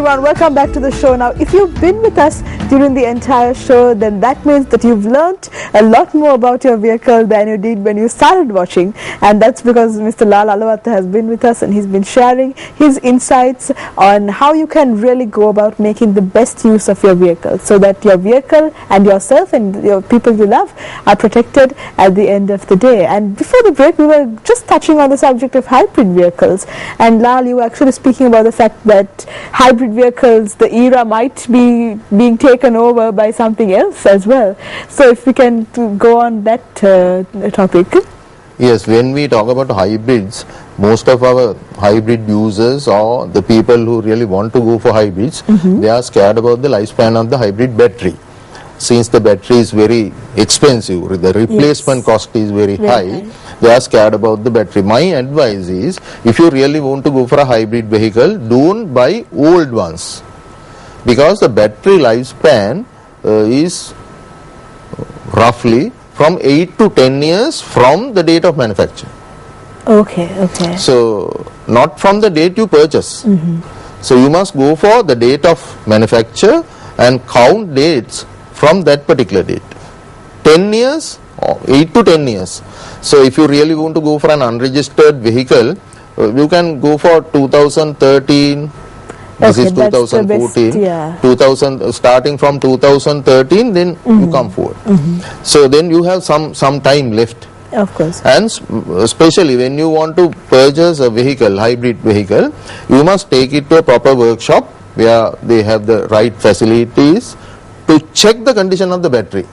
everyone, welcome back to the show. Now, if you've been with us during the entire show, then that means that you've learnt a lot more about your vehicle than you did when you started watching, and that's because Mr. Lal Ahlawat has been with us and he's been sharing his insights on how you can really go about making the best use of your vehicle so that your vehicle and yourself and your people you love are protected at the end of the day. And before the break, we were just touching on the subject of hybrid vehicles, and Lal, you were actually speaking about the fact that hybrid vehicles, the era might be being taken over by something else as well. So if we can go on that topic. Yes, when we talk about hybrids, most of our hybrid users or the people who really want to go for hybrids, they are scared about the lifespan of the hybrid battery. Since the battery is very expensive, the replacement cost is very high, they are scared about the battery. My advice is, if you really want to go for a hybrid vehicle, don't buy old ones, because the battery lifespan is roughly from 8 to 10 years from the date of manufacture. Okay. So, not from the date you purchase. So, you must go for the date of manufacture and count dates from that particular date. 10 years, 8 to 10 years. So, if you really want to go for an unregistered vehicle, you can go for 2013. This is 2014. Starting from 2013, then you come forward. So, then you have some time left. Of course. And especially when you want to purchase a vehicle, hybrid vehicle, you must take it to a proper workshop where they have the right facilities to check the condition of the battery.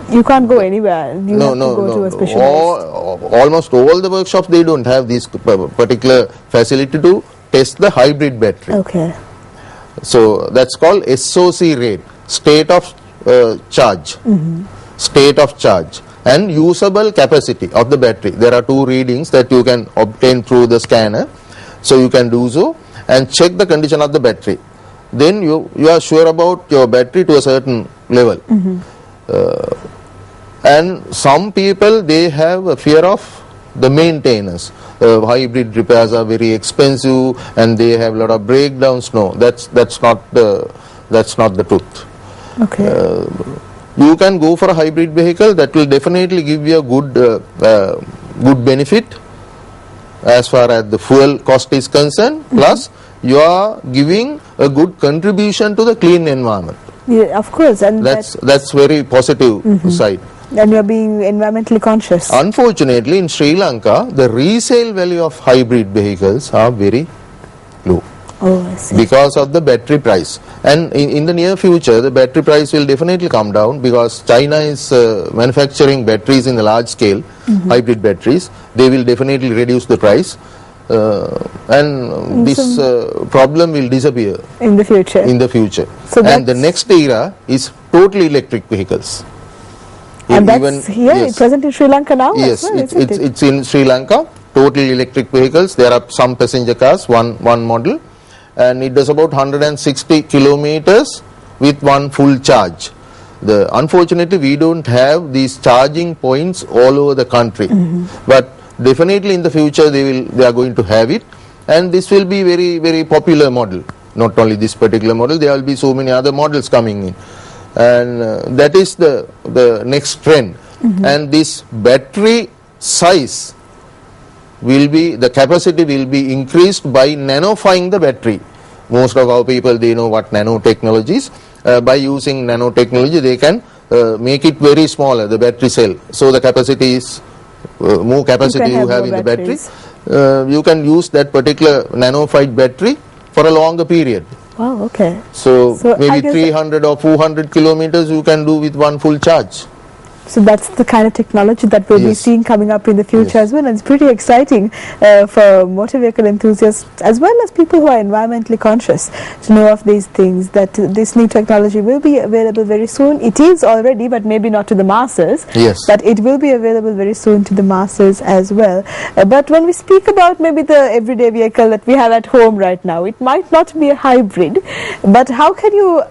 You can't go anywhere. You have to go to a specialist. Almost all the workshops, they don't have this particular facility to test the hybrid battery. Okay. So that's called SOC rate, state of charge, state of charge, and usable capacity of the battery. There are two readings that you can obtain through the scanner. So you can do so and check the condition of the battery. Then you are sure about your battery to a certain level. And some people, they have a fear of the maintenance. Hybrid repairs are very expensive and they have a lot of breakdowns. No, that's not the truth. Okay. You can go for a hybrid vehicle that will definitely give you a good benefit as far as the fuel cost is concerned. Plus, you are giving a good contribution to the clean environment. Yeah, of course, and that's very positive side. And you are being environmentally conscious. Unfortunately, in Sri Lanka, the resale value of hybrid vehicles are very low. Oh, I see. Because of the battery price. And in the near future, the battery price will definitely come down, because China is manufacturing batteries in a large scale, hybrid batteries. They will definitely reduce the price. And this problem will disappear in the future. So and the next era is totally electric vehicles. And that's here, present in Sri Lanka now? Yes, it's in Sri Lanka, totally electric vehicles. There are some passenger cars, one model, and it does about 160 kilometers with one full charge. Unfortunately, we don't have these charging points all over the country, but definitely in the future they are going to have it, and this will be very, very popular model. Not only this particular model, there will be so many other models coming in, and that is the next trend. And this battery size will be, the capacity will be increased by nanofying the battery. Most of our people, they know what nanotechnology is. By using nanotechnology, they can make it very smaller, the battery cell. So the capacity is more capacity you have in the battery. You can use that particular nanofied battery for a longer period. Wow, okay. So maybe 300 or 400 kilometers you can do with one full charge. So that's the kind of technology that we'll be seeing coming up in the future as well. And it's pretty exciting for motor vehicle enthusiasts as well as people who are environmentally conscious to know of these things, that this new technology will be available very soon. It is already, but maybe not to the masses. Yes. But it will be available very soon to the masses as well. But when we speak about maybe the everyday vehicle that we have at home right now, it might not be a hybrid, but how can you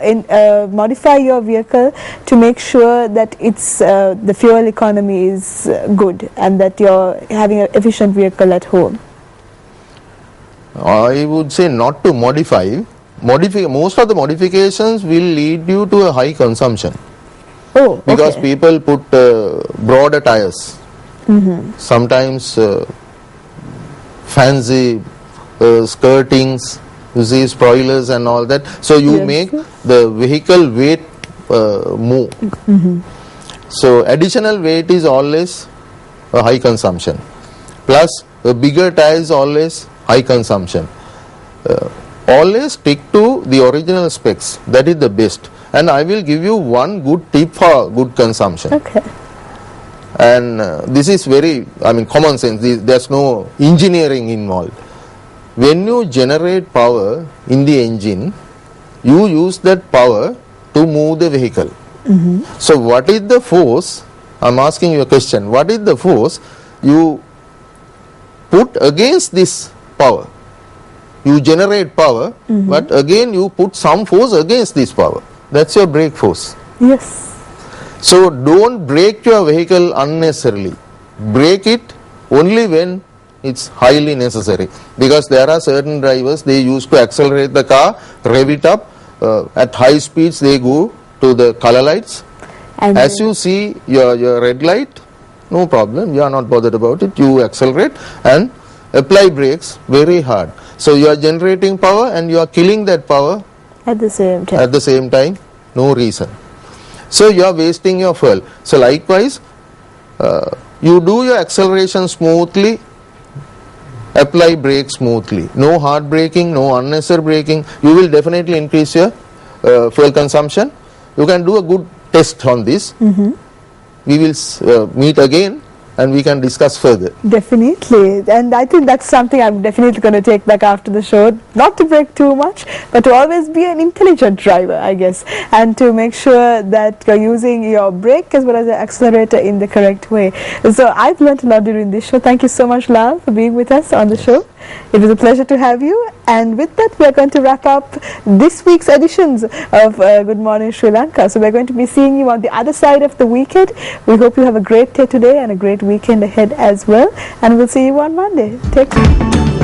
modify your vehicle to make sure that it's the fuel economy is good and that you're having an efficient vehicle at home? I would say not to modify. Most of the modifications will lead you to a high consumption. Oh, Because okay. people put broader tires. Sometimes fancy skirtings, you see, spoilers and all that. So you Yes. make the vehicle weight move. So additional weight is always a high consumption. Plus a bigger tire is always high consumption. Always stick to the original specs. That is the best. And I will give you one good tip for good consumption. Okay. And this is very, common sense. There's no engineering involved. When you generate power in the engine, you use that power to move the vehicle. So what is the force? I'm asking you a question. What is the force you put against this power? You generate power, but again you put some force against this power. That's your brake force. Yes. So don't brake your vehicle unnecessarily. Brake it only when it's highly necessary. Because there are certain drivers, they used to accelerate the car, rev it up, at high speeds they go to the color lights. And As you see your red light, no problem, you are not bothered about it, you accelerate and apply brakes very hard. So you are generating power and you are killing that power at the same time. at the same time, no reason. So you are wasting your fuel. So likewise, you do your acceleration smoothly, apply brakes smoothly. No hard braking, no unnecessary braking. You will definitely increase your fuel consumption. You can do a good test on this. We will meet again and we can discuss further. Definitely, and I think that's something I'm definitely going to take back after the show. Not to brake too much, but to always be an intelligent driver, I guess, and to make sure that you're using your brake as well as the accelerator in the correct way. So I've learned a lot during this show. Thank you so much, Lal, for being with us on the show. It was a pleasure to have you. And with that, we are going to wrap up this week's editions of Good Morning Sri Lanka. So we're going to be seeing you on the other side of the weekend. We hope you have a great day today and a great weekend ahead as well. And we'll see you on Monday. Take care.